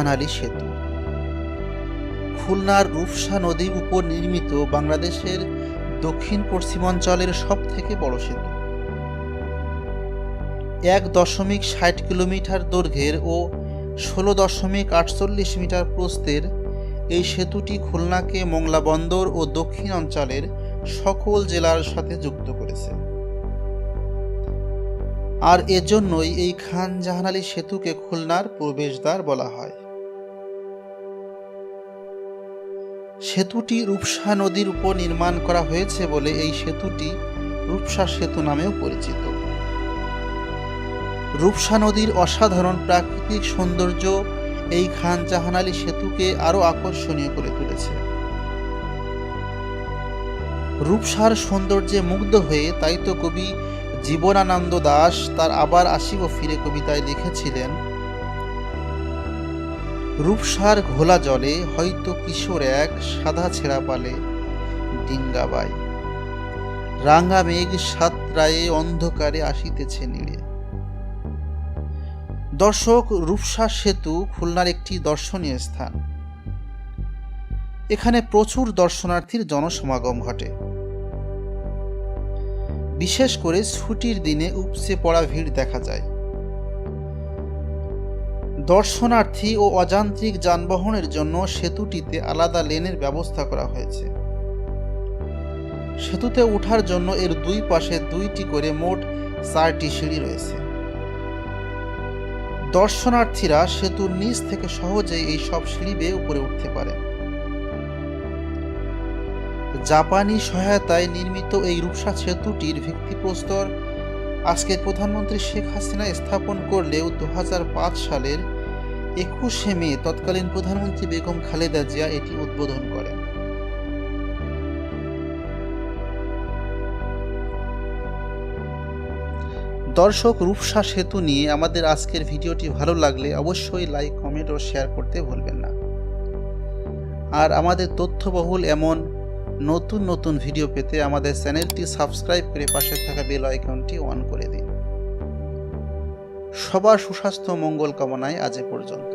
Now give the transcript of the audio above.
জাহানালী সেতু খুলনার রূপসা নদীর উপর নির্মিত বাংলাদেশের দক্ষিণ পশ্চিমাঞ্চলের সবথেকে বড় সেতু। 1.60 কিলোমিটার দৈর্ঘ্যের ও 16.48 মিটার প্রস্থের এই সেতুটি খুলনাকে মোংলা বন্দর ও দক্ষিণ অঞ্চলের সকল জেলার সাথে যুক্ত করেছে। আর এজন্যই এই খান জাহানালী সেতুকে খুলনার প্রবেশদ্বার বলা হয়। সেতুটি রূপসা নদীর উপর নির্মাণ করা হয়েছে বলে এই সেতুটি রূপসা সেতু নামেও পরিচিত। রূপসা নদীর অসাধারণ প্রাকৃতিক সৌন্দর্য এই খান জাহানালী সেতুকে আরো আকর্ষণীয় করে তুলেছে। রূপসার সৌন্দর্যে মুগ্ধ হয়ে তাই তো কবি জীবনানন্দ দাশ তার আবার আসিব ফিরে কবিতায় লিখেছিলেন, রূপসার ঘোলা জলে হয়তো কিশোর এক সাদা ছেঁড়া পালে ডিঙ্গাবাই, রাঙা মেঘ সাতরায়ে অন্ধকারে আসিতেছে নীড়ে। দর্শক, রূপসা সেতু খুলনার একটি দর্শনীয় স্থান। এখানে প্রচুর দর্শনার্থীর জনসমাগম ঘটে। বিশেষ করে ছুটির দিনে উপচে পড়া ভিড় দেখা যায়। দর্শনার্থী ও অযান্ত্রিক যানবাহনের জন্য সেতুটিতে আলাদা লেনের ব্যবস্থা করা হয়েছে। সেতুতে ওঠার জন্য এর দুই পাশে 2টি করে মোট 4টি সিঁড়ি রয়েছে। দর্শনার্থীরা সেতুর নিচ থেকে সহজেই এই সব সিঁড়ি বেয়ে উপরে উঠতে পারে। জাপানি সহায়তায় নির্মিত এই রূপসা সেতুটির ভিত্তিপ্রস্তর আজকের প্রধানমন্ত্রী শেখ হাসিনা স্থাপন করলেও 2005 সালের 21শে মে তৎকালীন প্রধানমন্ত্রী বেগম খালেদা জিয়া এটি উদ্বোধন করেন। দর্শক, রূপসা সেতু নিয়ে আমাদের আজকের ভিডিওটি ভালো লাগলে অবশ্যই লাইক, কমেন্ট ও শেয়ার করতে ভুলবেন না। আর আমাদের তথ্যবহুল এমন নতুন নতুন ভিডিও পেতে আমাদের চ্যানেলটি সাবস্ক্রাইব করে পাশে থাকা বেল আইকনটি অন করে দিন। সবার সুস্বাস্থ্য মঙ্গল কামনায় আজ এ পর্যন্ত।